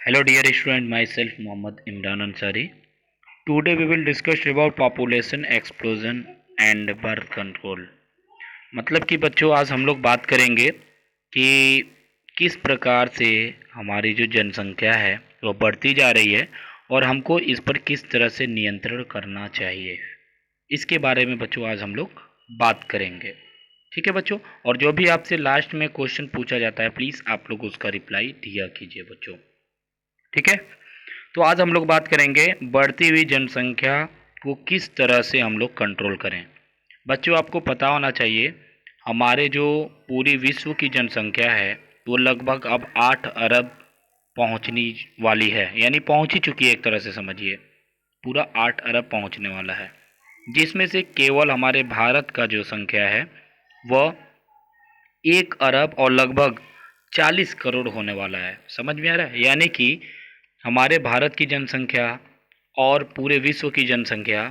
Hello dear student, myself Mohammad Imran Ansari. Today we will discuss about population explosion and birth control. मतलब कि बच्चों आज हम लोग बात करेंगे कि किस प्रकार से हमारी जो जनसंख्या है वो बढ़ती जा रही है और हमको इस पर किस तरह से नियंत्रण करना चाहिए। इसके बारे में बच्चों आज हम लोग बात करेंगे। ठीक है बच्चों, और जो भी आपसे लास्ट में क्वेश्चन पूछा जाता है प्लीज़ आप लोग उसका रिप्लाई दिया कीजिए बच्चों। ठीक है, तो आज हम लोग बात करेंगे बढ़ती हुई जनसंख्या को किस तरह से हम लोग कंट्रोल करें। बच्चों आपको पता होना चाहिए हमारे जो पूरी विश्व की जनसंख्या है वो लगभग अब 8 अरब पहुंचने वाली है, यानी पहुंच ही चुकी है। एक तरह से समझिए पूरा 8 अरब पहुंचने वाला है, जिसमें से केवल हमारे भारत का जो संख्या है वह 1 अरब और लगभग 40 करोड़ होने वाला है। समझ में आ रहा है? यानी कि हमारे भारत की जनसंख्या और पूरे विश्व की जनसंख्या,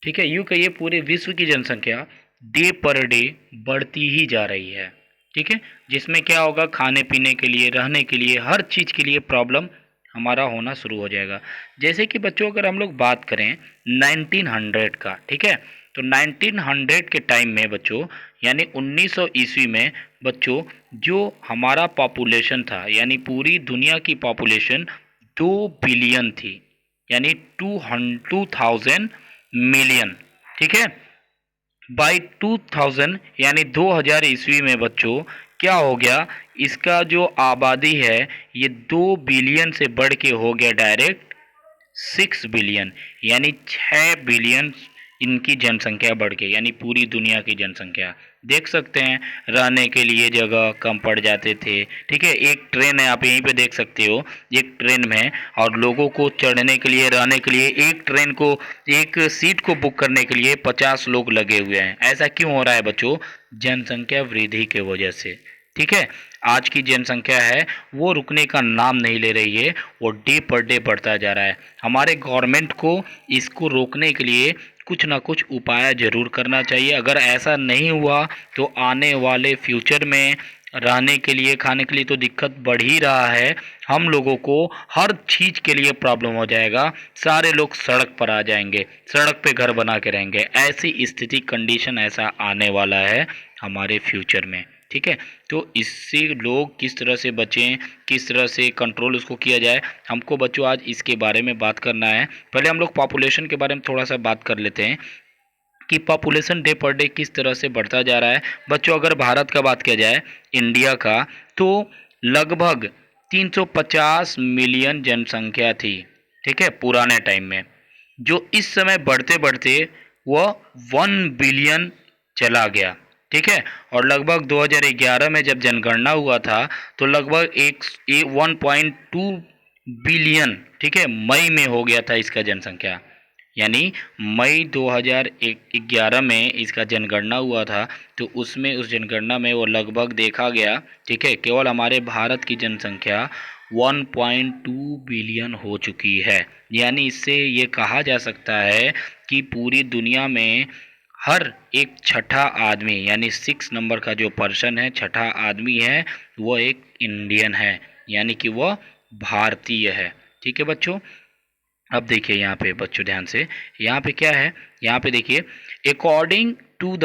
ठीक है, यूँ कहिए पूरे विश्व की जनसंख्या डे पर डे बढ़ती ही जा रही है। ठीक है, जिसमें क्या होगा, खाने पीने के लिए, रहने के लिए, हर चीज़ के लिए प्रॉब्लम हमारा होना शुरू हो जाएगा। जैसे कि बच्चों अगर हम लोग बात करें 1900 का, ठीक है, तो 1900 के टाइम में बच्चों यानी 1900 ईस्वी में बच्चों जो हमारा पॉपुलेशन था, यानी पूरी दुनिया की पॉपुलेशन 2 बिलियन थी, यानी 2000 मिलियन। ठीक है, बाई 2000 यानी 2000 ईस्वी में बच्चों क्या हो गया, इसका जो आबादी है ये 2 बिलियन से बढ़ के हो गया डायरेक्ट 6 बिलियन, यानी 6 बिलियन इनकी जनसंख्या बढ़ गई, यानी पूरी दुनिया की जनसंख्या। देख सकते हैं रहने के लिए जगह कम पड़ जाते थे। ठीक है, एक ट्रेन है, आप यहीं पे देख सकते हो, एक ट्रेन में और लोगों को चढ़ने के लिए, रहने के लिए, एक ट्रेन को, एक सीट को बुक करने के लिए 50 लोग लगे हुए हैं। ऐसा क्यों हो रहा है बच्चों? जनसंख्या वृद्धि के वजह से। ठीक है, आज की जनसंख्या है वो रुकने का नाम नहीं ले रही है, वो डे पर डे बढ़ता जा रहा है। हमारे गवर्नमेंट को इसको रोकने के लिए कुछ ना कुछ उपाय ज़रूर करना चाहिए। अगर ऐसा नहीं हुआ तो आने वाले फ्यूचर में रहने के लिए, खाने के लिए तो दिक्कत बढ़ ही रहा है, हम लोगों को हर चीज़ के लिए प्रॉब्लम हो जाएगा। सारे लोग सड़क पर आ जाएंगे, सड़क पे घर बना के रहेंगे। ऐसी स्थिति, कंडीशन ऐसा आने वाला है हमारे फ्यूचर में। ठीक है, तो इससे लोग किस तरह से बचें, किस तरह से कंट्रोल उसको किया जाए, हमको बच्चों आज इसके बारे में बात करना है। पहले हम लोग पॉपुलेशन के बारे में थोड़ा सा बात कर लेते हैं कि पॉपुलेशन डे पर डे किस तरह से बढ़ता जा रहा है। बच्चों अगर भारत का बात किया जाए, इंडिया का, तो लगभग 350 मिलियन जनसंख्या थी। ठीक है, पुराने टाइम में, जो इस समय बढ़ते बढ़ते वह 1 बिलियन चला गया। ठीक है, और लगभग 2011 में जब जनगणना हुआ था तो लगभग 1.2 बिलियन, ठीक है, मई में हो गया था इसका जनसंख्या, यानी मई 2011 में इसका जनगणना हुआ था। तो उसमें, उस जनगणना में वो लगभग देखा गया, ठीक है, केवल हमारे भारत की जनसंख्या 1.2 बिलियन हो चुकी है। यानी इससे ये कहा जा सकता है कि पूरी दुनिया में हर एक छठा आदमी, यानी 6 नंबर का जो पर्सन है, छठा आदमी है, वो एक इंडियन है, यानी कि वह भारतीय है। ठीक है बच्चों, अब देखिए यहाँ पे बच्चों ध्यान से, यहाँ पे क्या है, यहाँ पे देखिए, अकॉर्डिंग टू द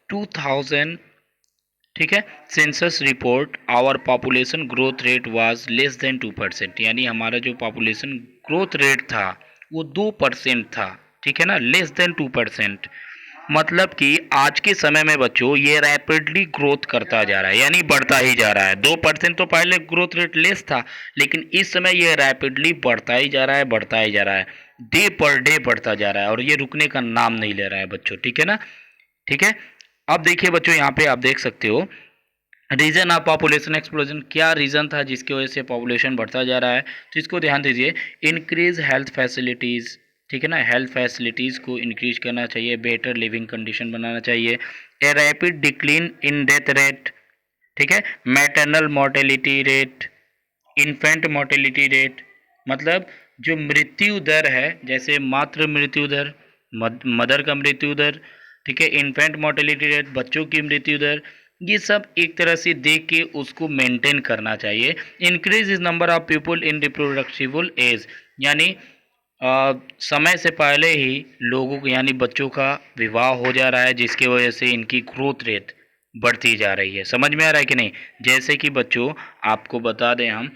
2000, ठीक है, census report, our population growth rate was less than 2%, यानी हमारा जो पॉपुलेशन ग्रोथ रेट था वो 2% था। ठीक है ना, लेस देन 2%। मतलब कि आज के समय में बच्चों ये रैपिडली ग्रोथ करता जा रहा है, यानी बढ़ता ही जा रहा है। 2% तो पहले ग्रोथ रेट लेस था, लेकिन इस समय ये रैपिडली बढ़ता ही जा रहा है, बढ़ता ही जा रहा है, डे पर डे बढ़ता जा रहा है, और ये रुकने का नाम नहीं ले रहा है बच्चों। ठीक है ना, ठीक है। अब देखिए बच्चों, यहाँ पे आप देख सकते हो रीजन ऑफ पॉपुलेशन एक्सप्लोजन, क्या रीज़न था जिसकी वजह से पॉपुलेशन बढ़ता जा रहा है, तो इसको ध्यान दीजिए। इंक्रीज हेल्थ फैसिलिटीज़, ठीक है ना, हेल्थ फैसिलिटीज़ को इंक्रीज करना चाहिए, बेटर लिविंग कंडीशन बनाना चाहिए, a rapid decline in death rate, ठीक है, maternal mortality rate, infant mortality rate, मतलब जो मृत्यु दर है, जैसे मातृ मृत्यु दर, मदर का मृत्यु दर, ठीक है, इन्फेंट मोर्टेलिटी रेट, बच्चों की मृत्यु दर, ये सब एक तरह से देख के उसको मेंटेन करना चाहिए। Increase is number of people in reproductible age, यानी समय से पहले ही लोगों को यानी बच्चों का विवाह हो जा रहा है, जिसकी वजह से इनकी ग्रोथ रेट बढ़ती जा रही है। समझ में आ रहा है कि नहीं? जैसे कि बच्चों आपको बता दें हम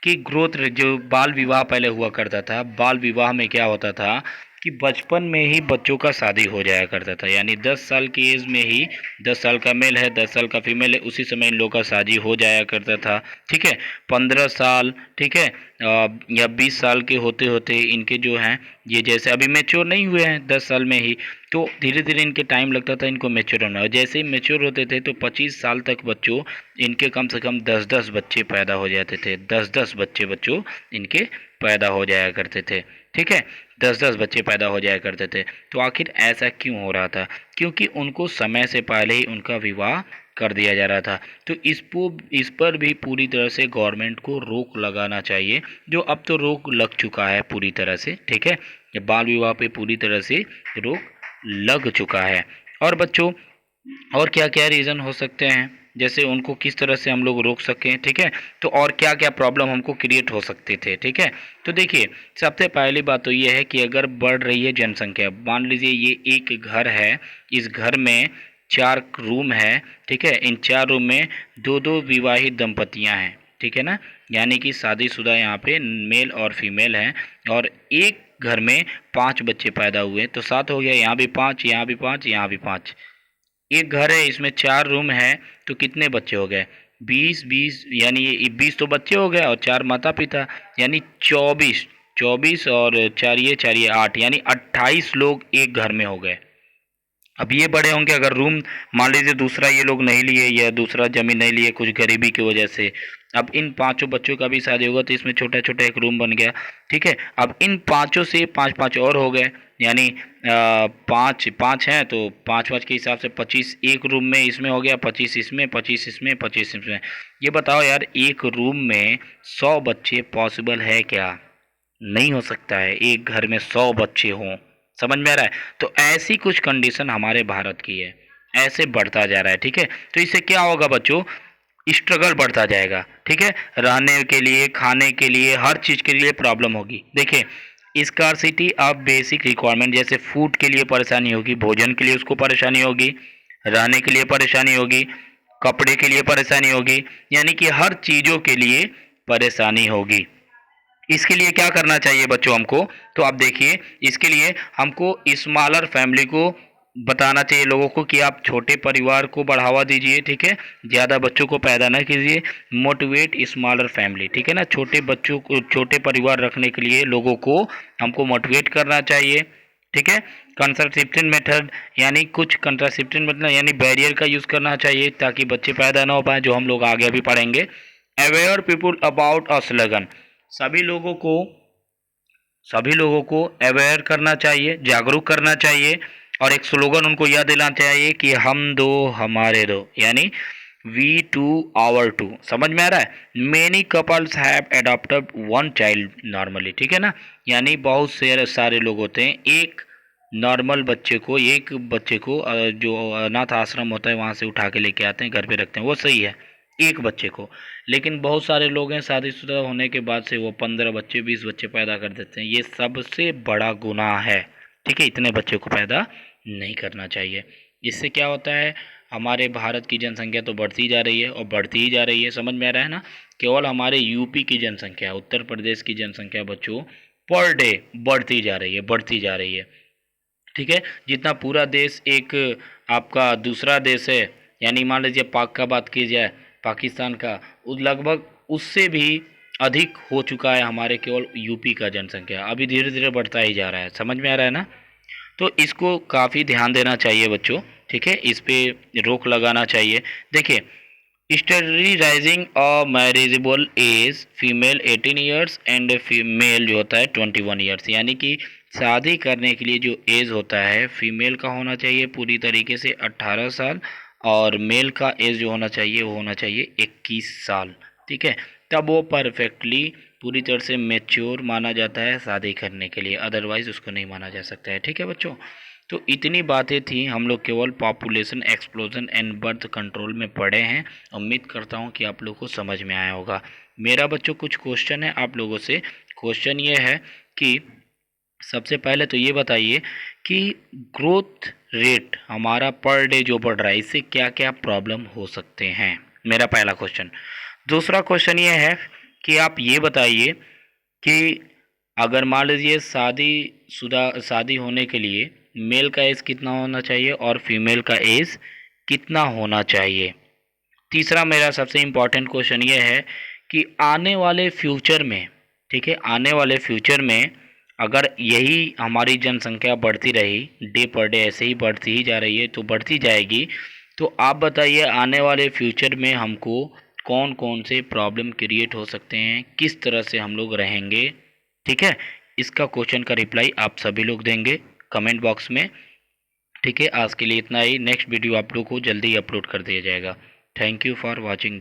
कि ग्रोथ रेट, जो बाल विवाह पहले हुआ करता था, बाल विवाह में क्या होता था कि बचपन में ही बच्चों का शादी हो जाया करता था, यानी 10 साल की एज में ही 10 साल का मेल है, 10 साल का फीमेल है, उसी समय इन लोगों का शादी हो जाया करता था। ठीक है, 15 साल, ठीक है, या 20 साल के होते होते इनके जो हैं, ये जैसे अभी मैच्योर नहीं हुए हैं 10 साल में ही, तो धीरे धीरे इनके टाइम लगता था इनको मैच्योर होना, और जैसे ही मैच्योर होते थे तो 25 साल तक बच्चों इनके कम से कम 10-10 बच्चे पैदा हो जाते थे, 10-10 बच्चे बच्चों इनके पैदा हो जाया करते थे। ठीक है, 10-10 बच्चे पैदा हो जाया करते थे। तो आखिर ऐसा क्यों हो रहा था? क्योंकि उनको समय से पहले ही उनका विवाह कर दिया जा रहा था। तो इस पर भी पूरी तरह से गवर्नमेंट को रोक लगाना चाहिए, जो अब तो रोक लग चुका है पूरी तरह से। ठीक है, बाल विवाह पे पूरी तरह से रोक लग चुका है। और बच्चों, और क्या क्या रीज़न हो सकते हैं, जैसे उनको किस तरह से हम लोग रोक सकें? ठीक है, तो और क्या क्या प्रॉब्लम हमको क्रिएट हो सकते थे? ठीक है, तो देखिए, सबसे पहली बात तो ये है कि अगर बढ़ रही है जनसंख्या, मान लीजिए ये एक घर है, इस घर में 4 रूम है। ठीक है, इन 4 रूम में दो दो विवाहित दंपतियां हैं। ठीक है ना, यानी कि शादीशुदा यहाँ पे मेल और फीमेल हैं, और एक घर में 5 बच्चे पैदा हुए, तो 7 हो गया। यहाँ भी 5, यहाँ भी 5, यहाँ भी 5। एक घर है, इसमें 4 रूम है, तो कितने बच्चे हो गए? 20-20, यानी ये 20 तो बच्चे हो गए, और 4 माता पिता, यानी 24। 24 और 4 ये 8, यानी 28 लोग एक घर में हो गए। अब ये बड़े होंगे, अगर रूम मान लीजिए दूसरा ये लोग नहीं लिए, या दूसरा ज़मीन नहीं लिए कुछ गरीबी की वजह से, अब इन पाँचों बच्चों का भी शादी होगा, तो इसमें छोटा-छोटा एक रूम बन गया। ठीक है, अब इन पाँचों से 5-5 और हो गए, यानी 5 5 हैं, तो 5-5 के हिसाब से 25 एक रूम में इसमें हो गया, 25 इसमें, 25 इसमें, 25 इसमें। ये बताओ यार, एक रूम में 100 बच्चे पॉसिबल है क्या? नहीं हो सकता है, एक घर में 100 बच्चे हों। समझ में आ रहा है? तो ऐसी कुछ कंडीशन हमारे भारत की है, ऐसे बढ़ता जा रहा है। ठीक है, तो इससे क्या होगा बच्चों? स्ट्रगल बढ़ता जाएगा। ठीक है, रहने के लिए, खाने के लिए, हर चीज़ के लिए प्रॉब्लम होगी। देखिए, स्कार्सिटी ऑफ बेसिक रिक्वायरमेंट, जैसे फूड के लिए परेशानी होगी, भोजन के लिए उसको परेशानी होगी, रहने के लिए परेशानी होगी, कपड़े के लिए परेशानी होगी, यानी कि हर चीज़ों के लिए परेशानी होगी। इसके लिए क्या करना चाहिए बच्चों हमको? तो आप देखिए, इसके लिए हमको स्मॉलर फैमिली को बताना चाहिए लोगों को कि आप छोटे परिवार को बढ़ावा दीजिए। ठीक है, ज़्यादा बच्चों को पैदा ना कीजिए। मोटिवेट स्मॉलर फैमिली, ठीक है ना, छोटे बच्चों को, छोटे परिवार रखने के लिए लोगों को हमको मोटिवेट करना चाहिए। ठीक है, कंट्रासेप्शन मेथड, यानी कुछ कंट्रासेप्शन मतलब यानी बैरियर का यूज़ करना चाहिए, ताकि बच्चे पैदा ना हो पाए, जो हम लोग आगे भी पढ़ेंगे। Aware people about a slogan, सभी लोगों को सभी लोगों को अवेयर करना चाहिए, जागरूक करना चाहिए, और एक स्लोगन उनको यह दिलाना चाहिए कि हम दो हमारे दो, यानी वी टू आवर टू। समझ में आ रहा है? Many couples have adopted one child normally, ठीक है ना, यानी बहुत से सारे लोग होते हैं, एक नॉर्मल बच्चे को, एक बच्चे को जो अनाथ आश्रम होता है वहाँ से उठा के लेके आते हैं, घर पे रखते हैं, वो सही है, एक बच्चे को। लेकिन बहुत सारे लोग हैं, शादीशुदा होने के बाद से वो 15 बच्चे, 20 बच्चे पैदा कर देते हैं। ये सबसे बड़ा गुनाह है। ठीक है, इतने बच्चे को पैदा नहीं करना चाहिए। इससे क्या होता है, हमारे भारत की जनसंख्या तो बढ़ती जा रही है, और बढ़ती ही जा रही है। समझ में आ रहा है ना? केवल हमारे यूपी की जनसंख्या, उत्तर प्रदेश की जनसंख्या बच्चों पर डे बढ़ती जा रही है, बढ़ती जा रही है। ठीक है, जितना पूरा देश एक आपका दूसरा देश है, यानी मान लीजिए पाक का बात की जाए, पाकिस्तान का, लगभग उससे भी अधिक हो चुका है हमारे केवल यूपी का जनसंख्या। अभी धीरे धीरे बढ़ता ही जा रहा है। समझ में आ रहा है ना? तो इसको काफ़ी ध्यान देना चाहिए बच्चों। ठीक है, इस पे रोक लगाना चाहिए। देखिए, sterilising a marriageable age, female 18 years and female जो होता है 21 ईयर्स, यानी कि शादी करने के लिए जो एज होता है, फीमेल का होना चाहिए पूरी तरीके से 18 साल, और मेल का एज जो होना चाहिए वो होना चाहिए 21 साल। ठीक है, तब वो परफेक्टली पूरी तरह से मैच्योर माना जाता है शादी करने के लिए, अदरवाइज उसको नहीं माना जा सकता है। ठीक है बच्चों, तो इतनी बातें थी, हम लोग केवल population explosion and birth control में पढ़े हैं। उम्मीद करता हूँ कि आप लोगों को समझ में आया होगा। मेरा बच्चों कुछ क्वेश्चन है आप लोगों से। क्वेश्चन ये है कि सबसे पहले तो ये बताइए कि ग्रोथ रेट हमारा पर डे जो बढ़ रहा है, इससे क्या क्या प्रॉब्लम हो सकते हैं, मेरा पहला क्वेश्चन। दूसरा क्वेश्चन ये है कि आप ये बताइए कि अगर मान लीजिए शादी होने के लिए मेल का एज कितना होना चाहिए और फीमेल का एज कितना होना चाहिए। तीसरा मेरा सबसे इम्पॉर्टेंट क्वेश्चन ये है कि आने वाले फ्यूचर में, ठीक है, आने वाले फ्यूचर में अगर यही हमारी जनसंख्या बढ़ती रही, डे पर डे ऐसे ही बढ़ती ही जा रही है, तो बढ़ती जाएगी, तो आप बताइए आने वाले फ्यूचर में हमको कौन कौन से प्रॉब्लम क्रिएट हो सकते हैं, किस तरह से हम लोग रहेंगे। ठीक है, इसका क्वेश्चन का रिप्लाई आप सभी लोग देंगे कमेंट बॉक्स में। ठीक है, आज के लिए इतना ही। नेक्स्ट वीडियो आप लोग को जल्दी ही अपलोड कर दिया जाएगा। Thank you for watching.